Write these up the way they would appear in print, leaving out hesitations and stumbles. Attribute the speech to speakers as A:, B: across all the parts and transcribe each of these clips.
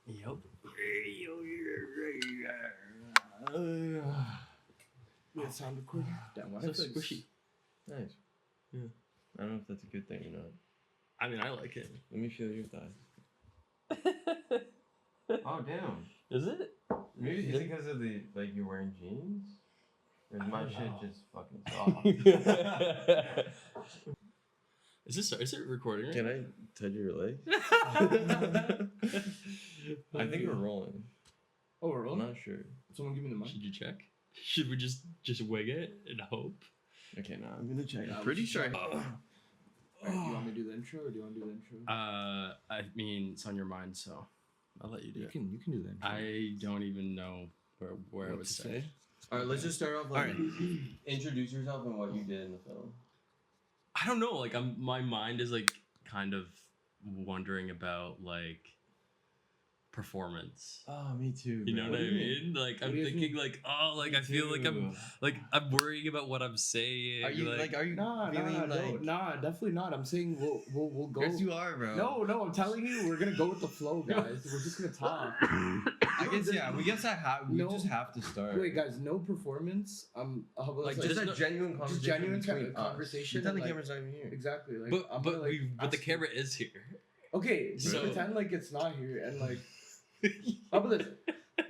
A: Yep.
B: Yeah, sound recording. Damn, why
A: So
B: is it
A: squishy.
C: Nice.
A: Yeah.
C: I don't know if that's a good thing or not.
A: I mean, I like it.
C: Let me feel your thighs. Oh damn.
A: Is it?
C: Maybe is it because of the like you're wearing jeans? Or is my
A: don't
C: shit
A: know.
C: just fucking soft?
A: Is it recording? Right?
C: Can I touch your leg? I think we're rolling.
B: Oh, we're
C: I'm
B: rolling?
C: not sure.
B: Someone give me the mic.
A: Should you check? Should we just wing it and hope?
C: Okay, now I'm gonna check.
B: Yeah,
C: I'm pretty
B: we should
C: sure.
B: check. Alright, do you want me to do the intro or do you want to do the intro?
A: I mean, it's on your mind, so I'll let you do
B: you
A: it.
B: can do the intro.
A: I don't even know where I
B: What
A: would
B: to
A: say.
C: All right, let's just start off.
B: Alright.
C: Introduce yourself and what you did in the film.
A: I don't know. Like, my mind is like kind of wondering about like performance.
C: Oh, me too.
A: You know what I mean? Like, I'm thinking like, oh, like I feel like I'm worrying about what I'm saying.
C: Are you like? Are you
B: Nah,
C: feeling like?
B: nah, definitely not. I'm saying we'll go.
C: Yes, you are, bro.
B: No, I'm telling you, we're gonna go with the flow, guys. We're just gonna talk.
C: I guess yeah. We guess we
B: No.
C: just have to start.
B: Wait, guys, no performance. How about
C: Like
B: like,
C: just a
A: no-
C: genuine conversation.
B: just genuine
C: between us.
B: conversation.
C: Pretend the
B: like-
C: camera's not even here.
B: Exactly. Like,
A: But
B: I'm
A: but
B: gonna, like,
A: but the
B: ask you-
A: camera is here.
B: Okay, just
A: So-
B: pretend like it's not here and like. How about this?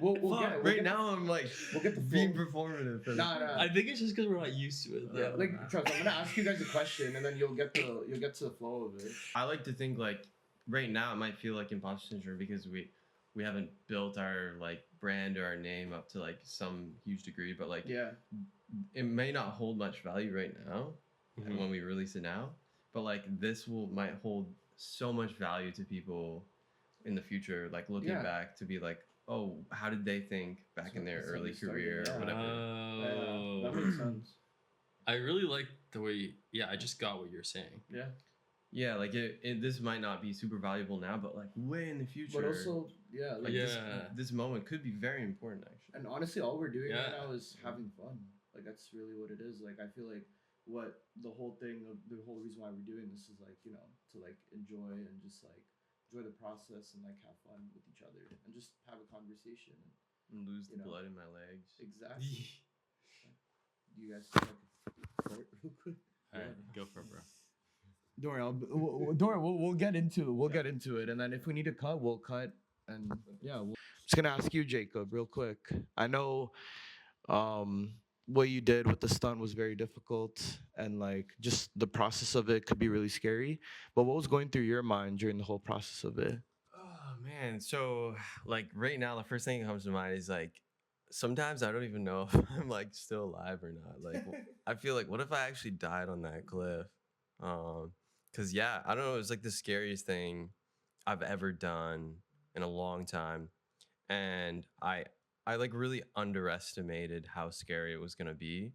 B: We'll
C: Fuck,
B: get it.
C: right now I'm like
B: We'll get the
C: being
B: full.
C: performative. For
B: Nah.
A: I think it's just because we're not used to it.
B: Yeah,
A: though.
B: like trust. I'm gonna ask you guys a question and then you'll get to the flow of it.
C: I like to think like right now it might feel like imposter syndrome because we haven't built our like brand or our name up to like some huge degree, but like
B: Yeah.
C: it may not hold much value right now
A: Mhm.
C: when we release it now, but like this might hold so much value to people in the future, like looking
B: Yeah.
C: back to be like, oh, how did they think back
B: So
C: in their
B: that's how
C: early
B: they started,
C: career
B: yeah.
C: or whatever.
A: Oh,
B: Yeah, that makes sense.
A: I really like the way. Yeah, I just got what you're saying.
B: Yeah.
C: Yeah, like this might not be super valuable now, but like way in the future.
B: But also, yeah, like
A: Yeah.
C: this moment could be very important actually.
B: And honestly, all we're doing right
A: Yeah.
B: now is having fun. Like that's really what it is. Like I feel like what the whole thing of the whole reason why we're doing this is like, you know, to like enjoy and just like enjoy the process and like have fun with each other and just have a conversation.
C: And lose the
B: You know.
C: blood in my legs.
B: Exactly. Do you guys feel like fart real quick?
A: All right, go for it, bro.
B: Don't worry, we'll get into it. We'll get into it, and then if we need to cut, we'll cut. And yeah, just gonna ask you, Jacob, real quick. I know, what you did with the stunt was very difficult, and like just the process of it could be really scary. But what was going through your mind during the whole process of it?
C: Oh man, so like right now the first thing that comes to mind is like sometimes I don't even know if I'm like still alive or not. Like I feel like what if I actually died on that cliff? Cause yeah, I don't know, it was like the scariest thing I've ever done in a long time. And I like really underestimated how scary it was gonna be.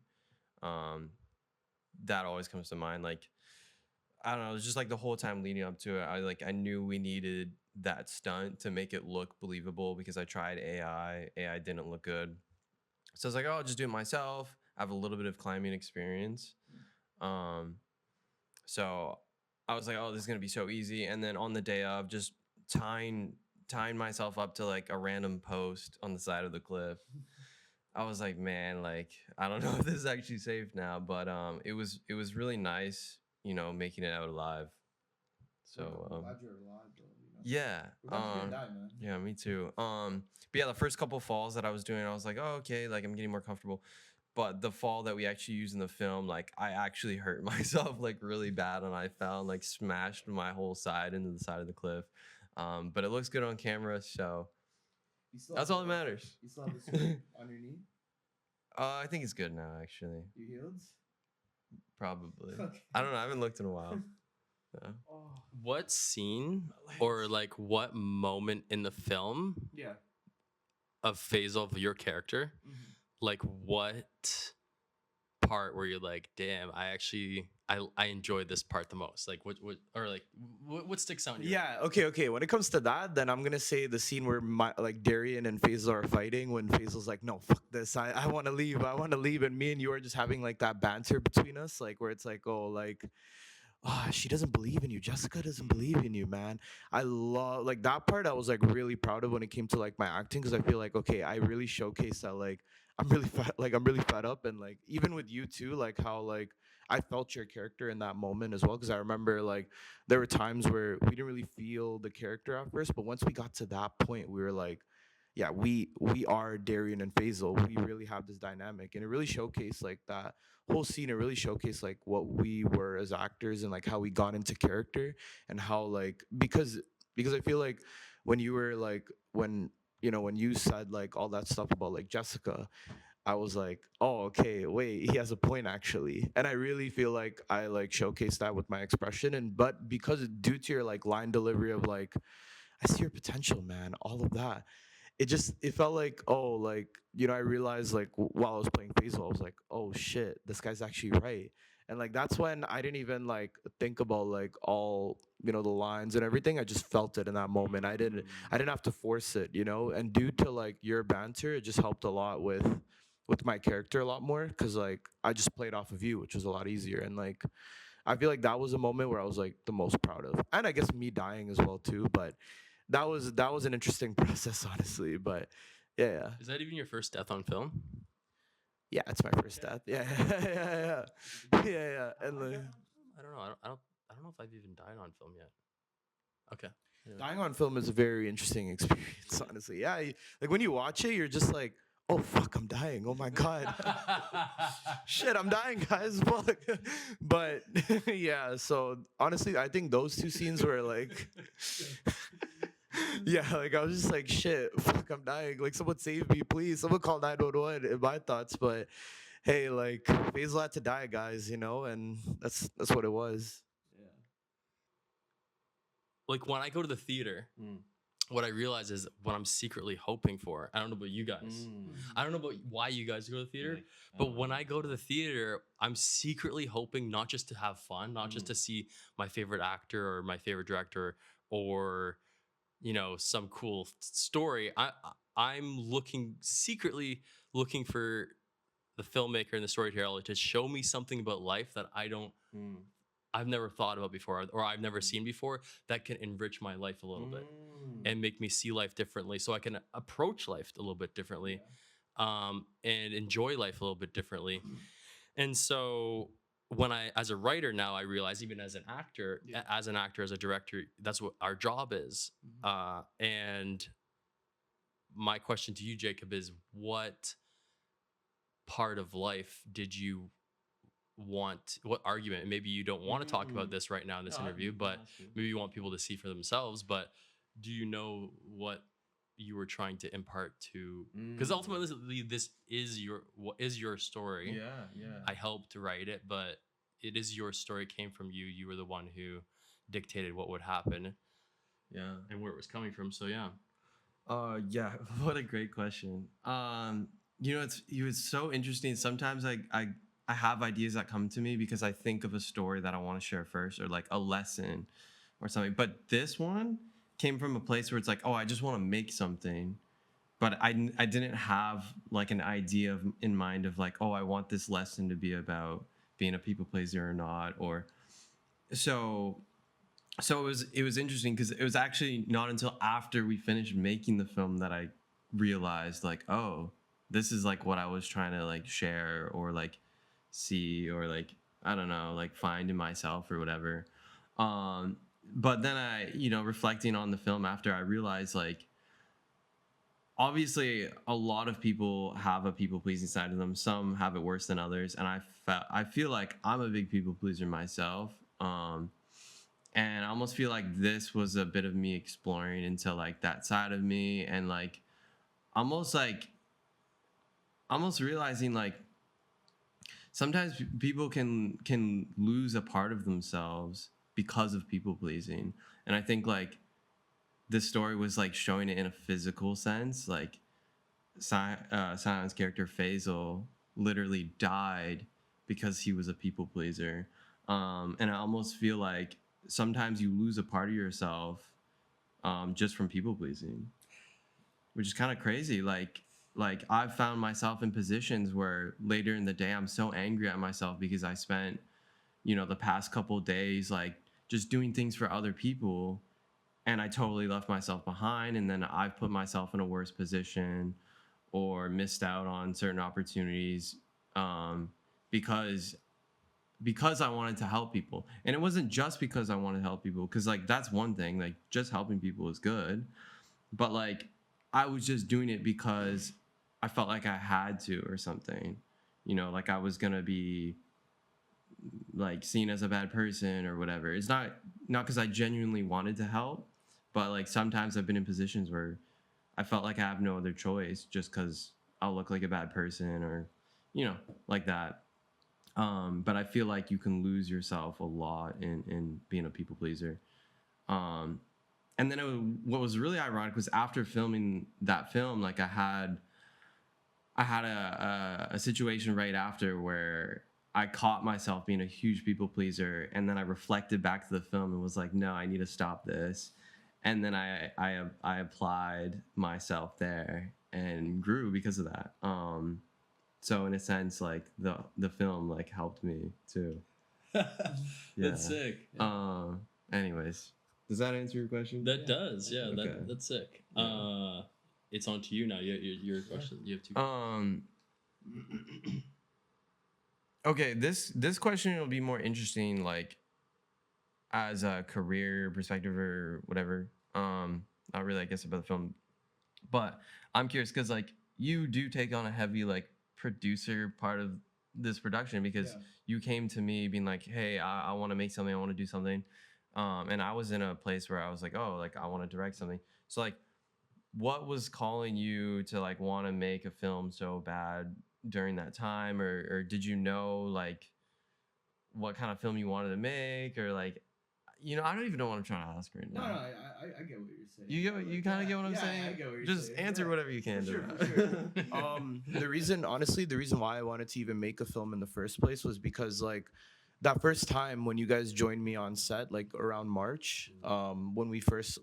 C: That always comes to mind. Like I don't know, it was just like the whole time leading up to it, I knew we needed that stunt to make it look believable because I tried AI. AI didn't look good. So I was like, oh, I'll just do it myself. I have a little bit of climbing experience. So I was like, oh, this is gonna be so easy. And then on the day of, just tying myself up to like a random post on the side of the cliff. I was like, man, like I don't know if this is actually safe now, but it was really nice, you know, making it out alive. So
B: glad you're alive, though.
C: yeah,
B: man.
C: yeah, me too. But yeah, the first couple falls that I was doing, I was like, oh, okay, like I'm getting more comfortable. But the fall that we actually used in the film, like I actually hurt myself like really bad, and I fell and like smashed my whole side into the side of the cliff. But it looks good on camera, so that's all that matters.
B: You still have the scrape on your knee?
C: I think it's good now, actually.
B: You healed?
C: Probably.
B: Okay.
C: I don't know. I haven't looked in a while. Yeah.
B: Oh,
A: What scene or like what moment in the film
B: yeah.
A: of Faisal, of your character,
B: Mhm.
A: like what part where you're like, damn, I enjoyed this part the most? Like what sticks out in your
B: Yeah, okay. When it comes to that, then I'm gonna say the scene where like Darian and Faisal are fighting when Faisal's like, no, fuck this, I wanna leave, and me and you are just having like that banter between us, like where it's like, oh, like she doesn't believe in you. Jessica doesn't believe in you, man. I love like that part. I was like really proud of when it came to like my acting because I feel like okay, I really showcased that like I'm really fed up and like even with you too, like how like I felt your character in that moment as well because I remember like there were times where we didn't really feel the character at first, but once we got to that point, we were like, yeah, we are Darian and Faisal. We really have this dynamic, and it really showcased like that whole scene. It really showcased like what we were as actors and like how we got into character and how like because I feel like when you were like when when you said like all that stuff about like Jessica, I was like, oh, okay, wait, he has a point actually. And I really feel like I like showcased that with my expression. And but because due to your like line delivery of like, I see your potential, man, all of that, it felt like, oh, like, I realized like while I was playing Faisal, I was like, oh shit, this guy's actually right. And like that's when I didn't even like think about like all the lines and everything. I just felt it in that moment. I didn't have to force it, and due to like your banter, it just helped a lot with my character a lot more because like I just played off of you, which was a lot easier. And like I feel like that was a moment where I was like the most proud of, and I guess me dying as well too. But that was an interesting process, honestly. But yeah,
A: Is that even your first death on film?
B: yeah, it's my first death. Yeah, yeah, yeah, yeah. And like,
A: I don't know. I don't know if I've even died on film yet. Okay. Anyway.
B: dying on film is a very interesting experience, honestly. Yeah, like when you watch it, you're just like, oh fuck, I'm dying. Oh my god, shit, I'm dying, guys. Fuck. But yeah, so honestly, I think those two scenes were like. Yeah, like I was just like, shit, fuck, I'm dying. Like, someone save me, please. Someone call 911 in my thoughts. But hey, like, Faisal had to die, guys, and that's what it was.
A: Like when I go to the theater,
C: Mm.
A: what I realize is what I'm secretly hoping for. I don't know about you guys. I don't know about why you guys go to the theater,
C: Like,
A: but when I go to the theater, I'm secretly hoping not just to have fun, not just to see my favorite actor or my favorite director or some cool story. I'm looking secretly looking for the filmmaker and the storyteller to show me something about life that I've never thought about before or I've never seen before that can enrich my life a little bit and make me see life differently so I can approach life a little bit differently and enjoy life a little bit differently. And so when as a writer now, I realize even as an actor, as a director, that's what our job is. And my question to you, Jacob, is what part of life did you what argument, and maybe you don't want to talk about this right now in this interview, but maybe you want people to see for themselves, but do you know what you were trying to impart to, because ultimately this is your story. I helped to write it, but it is your story. It came from you. You were the one who dictated what would happen and where it was coming from. So yeah.
C: Yeah, what a great question. It's so interesting. Sometimes I have ideas that come to me because I think of a story that I want to share first or like a lesson or something. But this one came from a place where it's like, oh, I just want to make something. But I didn't have like an idea in mind of like, oh, I want this lesson to be about being a people pleaser or not. Or so it was interesting because it was actually not until after we finished making the film that I realized like, oh, this is like what I was trying to like share or like see or like I don't know, like find in myself or whatever. But then reflecting on the film after, I realized like obviously a lot of people have a people pleasing side of them. Some have it worse than others, and I feel like I'm a big people pleaser myself. And I almost feel like this was a bit of me exploring into like that side of me and almost like almost realizing like sometimes people can lose a part of themselves because of people pleasing. And I think like this story was like showing it in a physical sense. Like Sion's character Faisal literally died because he was a people pleaser. And I almost feel like sometimes you lose a part of yourself just from people pleasing, which is kind of crazy. Like I've found myself in positions where later in the day I'm so angry at myself because I spent the past couple days, like just doing things for other people, and I totally left myself behind, and then I've put myself in a worse position or missed out on certain opportunities, because I wanted to help people. And it wasn't just because I wanted to help people, because like that's one thing, like just helping people is good, but like I was just doing it because I felt like I had to or something, like I was gonna be like seen as a bad person or whatever. It's not because I genuinely wanted to help, but like sometimes I've been in positions where I felt like I have no other choice just because I'll look like a bad person or like that. But I feel like you can lose yourself a lot in being a people pleaser. And then what was really ironic was after filming that film, like I had a situation right after where I caught myself being a huge people pleaser, and then I reflected back to the film and was like, no, I need to stop this. And then I applied myself there and grew because of that. So in a sense, like the film like helped me too.
A: That's sick.
C: Anyways, does that answer your question?
A: That does, yeah.
C: Okay.
A: That's sick.
C: Yeah.
A: It's on to you now. Your question. You have two.
C: Okay, this question will be more interesting, like as a career perspective or whatever. Not really, I guess, about the film, but I'm curious because like you do take on a heavy like producer part of this production, because you came to me being like, hey, I want to make something, I want to do something, and I was in a place where I was like, oh, like I want to direct something. So like, what was calling you to like want to make a film so bad during that time, or did you know like what kind of film you wanted to make, or like, I don't even know what I'm trying to ask right now.
B: No, I get what you're saying.
C: You kind of get what I'm saying?
B: I get what you're
C: Just
B: saying.
C: answer whatever you can.
B: For
C: to
B: sure,
C: that.
B: for sure. The reason why I wanted to even make a film in the first place was because like that first time when you guys joined me on set, like around March, when we first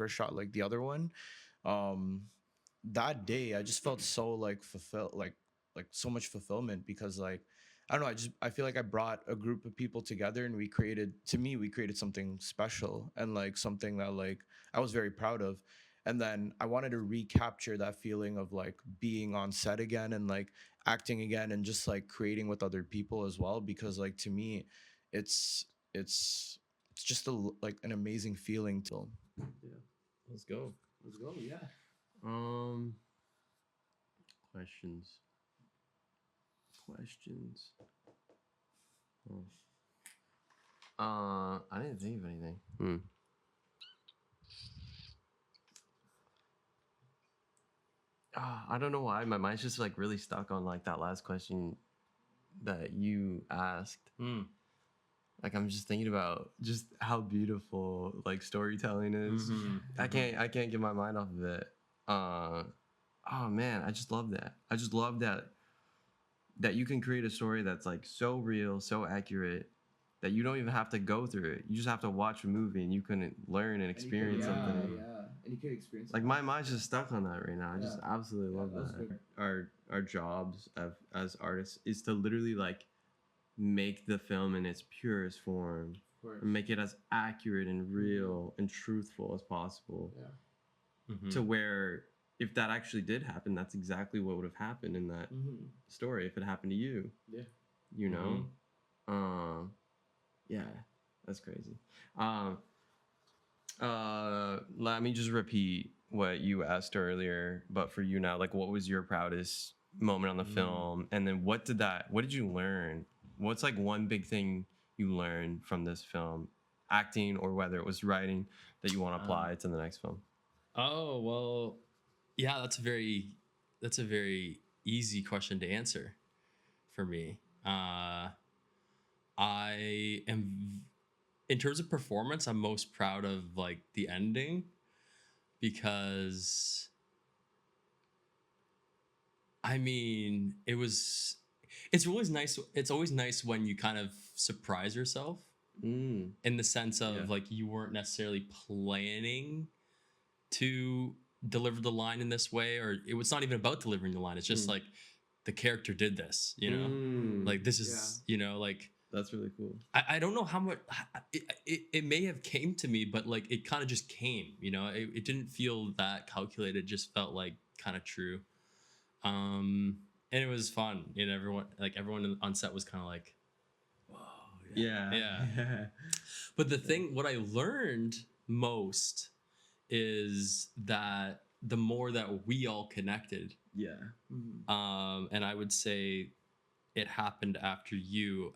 B: shot like the other one, um, that day I just felt so like fulfilled, like so much fulfillment because like I don't know, I feel like I brought a group of people together and we created something special and like something that like I was very proud of. And then I wanted to recapture that feeling of like being on set again and like acting again and just like creating with other people as well, because like to me it's it's it's just like an amazing feeling to.
C: Yeah. Let's go.
B: Yeah.
C: Questions. I didn't think of anything. I don't know why my mind's just like really stuck on like that last question that you asked. Like I'm just thinking about just how beautiful like storytelling is. I can't get my mind off of it. Oh man, I just love that. I just love that you can create a story that's like so real, so accurate, that you don't even have to go through it. You just have to watch a movie and you can learn and experience something.
B: Yeah, and you can experience.
C: Like my mind's just stuck on that right now. I just absolutely love
B: that was
C: that.
B: good.
C: Our jobs as artists is to literally like make the film in its purest form, and make it as accurate and real and truthful as possible. To where if that actually did happen, that's exactly what would have happened in that story if it happened to you.
B: Yeah.
C: You know? Yeah, that's crazy. Let me just repeat what you asked earlier, but for you now, like what was your proudest moment on the film? And then what did you learn? What's like one big thing you learned from this film, acting or whether it was writing, that you want to apply to the next film?
A: Oh, well, yeah, that's a very easy question to answer for me. I am, in terms of performance, I'm most proud of like the ending, because I mean, it's always nice when you kind of surprise yourself in the sense of like you weren't necessarily planning to deliver the line in this way, or it was not even about delivering the line. It's just like the character did this, like this is, like
C: That's really cool.
A: I don't know how much it may have came to me, but like it kind of just came, you know. It didn't feel that calculated. It just felt like kind of true. And it was fun. And everyone on set was kind of like, whoa,
C: Yeah.
A: yeah. But what I learned most is that the more that we all connected,
C: Yeah.
A: and I would say it happened after you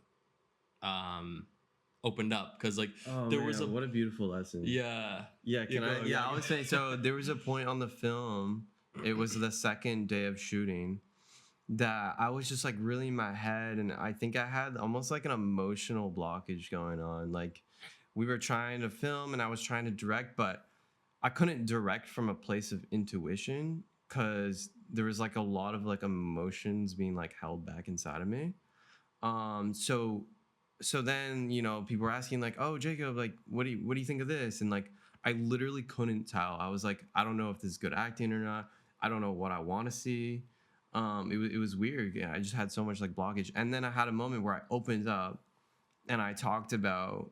A: opened up, because like there was
C: what a beautiful lesson.
A: yeah
C: Yeah, can I?
A: go,
C: Yeah,
A: go.
C: I would say so. There was a point on the film. It was the second day of shooting that I was just like really in my head, and I think I had almost like an emotional blockage going on. Like we were trying to film, and I was trying to direct, but I couldn't direct from a place of intuition because there was like a lot of like emotions being like held back inside of me. So then, you know, people were asking like, "Oh, Jacob, like what do you think of this?" And like I literally couldn't tell. I was like, I don't know if this is good acting or not. I don't know what I want to see. It was weird. Yeah, I just had so much like blockage. And then I had a moment where I opened up and I talked about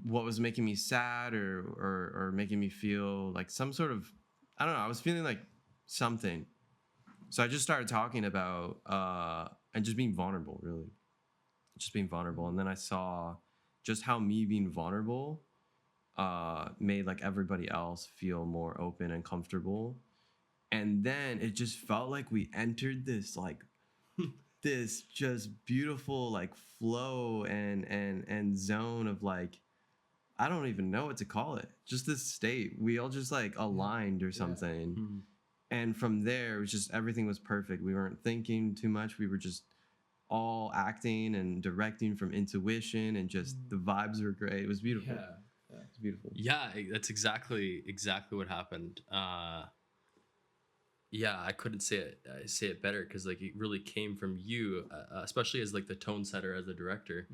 C: what was making me sad or making me feel like some sort of, I don't know, I was feeling like something. So I just started talking about and just being vulnerable, really. Just being vulnerable. And then I saw just how me being vulnerable made like everybody else feel more open and comfortable. And then it just felt like we entered this like this just beautiful like flow and zone of like, I don't even know what to call it. Just this state. We all just like aligned or something.
A: Mhm.
C: And from there, it was just everything was perfect. We weren't thinking too much. We were just all acting and directing from intuition, and just the vibes were great. It was beautiful. Yeah, it's beautiful.
A: Yeah, that's exactly what happened. Yeah, I couldn't say it better, because like it really came from you, especially as like the tone setter, as the director.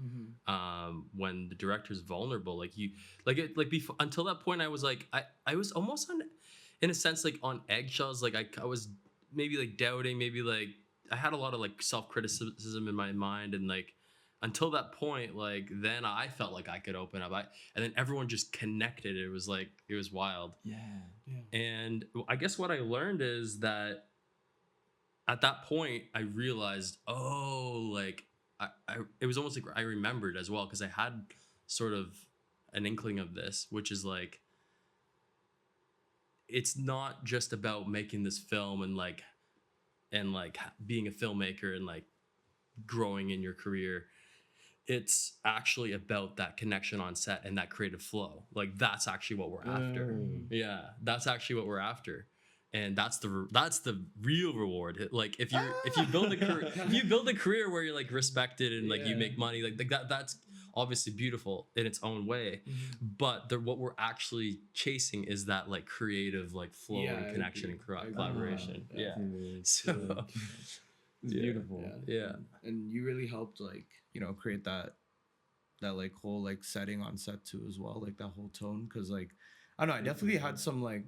A: When the director's vulnerable, like you, like it, like before, until that point, I was like, I was almost on, in a sense, like on eggshells. Like I was maybe like doubting, maybe like I had a lot of like self-criticism in my mind, and like until that point, like then I felt like I could open up. And then everyone just connected. It was like, it was wild.
C: Yeah.
A: And I guess what I learned is that at that point, I realized, oh, like it was almost like I remembered as well, because I had sort of an inkling of this, which is like, it's not just about making this film and like being a filmmaker and like growing in your career. It's actually about that connection on set and that creative flow. Like that's actually what we're after. Yeah, that's actually what we're after. And that's the real reward. Like if you build a career, if you build a career where you're like respected and like you make money, like that's obviously beautiful in its own way. But what we're actually chasing is that like creative like flow and connection and collaboration. Yeah. So
C: It's beautiful.
A: Yeah.
B: And you really helped like, you know, create that like whole like setting on set too as well, like that whole tone. Cause like I don't know, I definitely had some like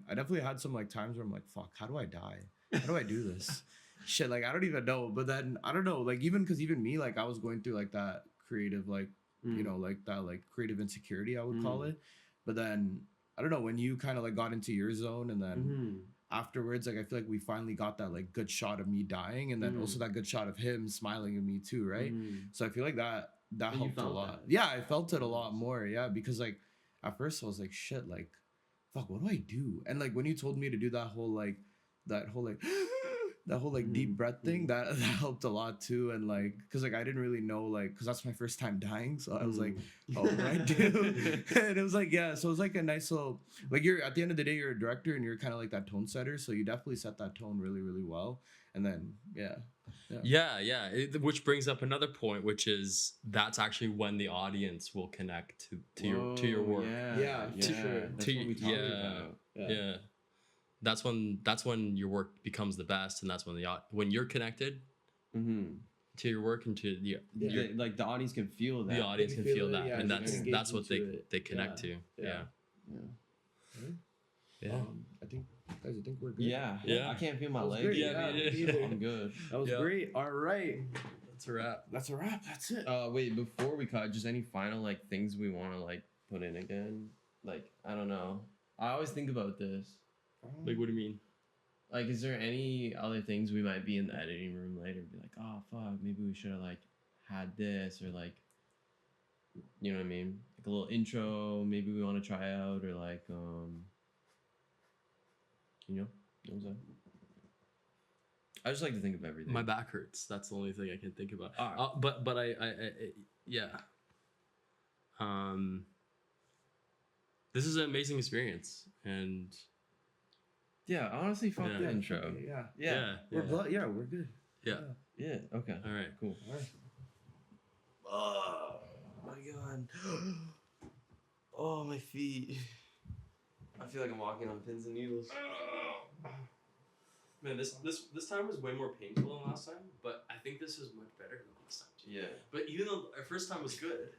B: times where I'm like, fuck, how do I die? How do I do this? Shit, like I don't even know. But then I don't know, like even me, like I was going through like that creative like you know, like that like creative insecurity, I would call it. But then I don't know, when you kind of like got into your zone, and then afterwards, like I feel like we finally got that like good shot of me dying, and then also that good shot of him smiling at me too, right? So I feel like that helped a lot. Yeah, I felt it a lot more. Yeah, because like at first I was like, shit, like fuck, what do I do? And like when you told me to do that whole like deep breath thing, that helped a lot too. And like because like I didn't really know, like because that's my first time dying, so I was like, oh, what do I do? And it was like, yeah, so it was like a nice little, like you're at the end of the day, you're a director and you're kind of like that tone setter, so you definitely set that tone really, really well. And then
A: which brings up another point, which is that's actually when the audience will connect to your work.
B: Yeah, for sure.
C: That's what we talked about.
A: Yeah. That's when your work becomes the best, and that's when when you're connected to your work and to
C: like the audience can feel that.
A: The audience can feel that, and that's what they connect to. Yeah.
B: I think we're good.
C: Yeah. I can't feel my legs.
B: Great.
C: I'm good.
B: That was great. All right.
A: That's a wrap.
B: That's a wrap. That's it.
C: Wait, before we cut, just any final like things we want to like put in again? Like, I don't know. I always think about this.
A: Like, what do you mean?
C: Like, is there any other things we might be in the editing room later and be like, oh fuck, maybe we should have like had this, or like, you know what I mean? Like a little intro, maybe we want to try out, or like you know what I'm saying? I just like to think of everything.
A: My back hurts. That's the only thing I can think about.
C: Alright.
A: But I yeah. This is an amazing experience, and
C: Yeah, honestly, fuck
A: Yeah.
C: the intro.
B: Yeah.
C: Yeah.
B: We're good.
A: yeah.
C: Yeah. Okay.
A: All right.
C: Cool.
B: All right.
C: Oh my god. Oh, my feet. I feel like I'm walking on pins and needles.
A: Man, this time was way more painful than last time, but I think this is much better than last time too.
C: Yeah.
A: But even though our first time was good,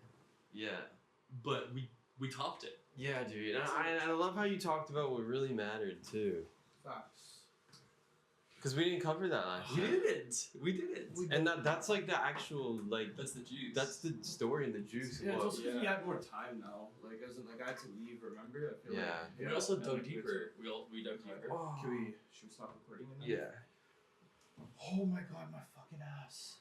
C: Yeah.
A: but we topped it.
C: Yeah, dude. And I love how you talked about what really mattered too.
B: Facts.
C: Because we didn't cover that last
A: We
C: time.
A: didn't. We didn't.
C: And that's like the actual like
A: That's the juice.
C: that's the story and the juice.
B: Yeah,
C: of
B: it's
C: what-
B: also because we had more time now. Like, as in, like, I had to leave. Remember? I feel
C: Yeah.
B: Like,
A: We also
B: yeah,
A: dug
B: like,
A: deeper. We dug deeper.
C: Oh.
B: Should we stop recording? Now?
C: Yeah.
B: Oh my god, my fucking ass.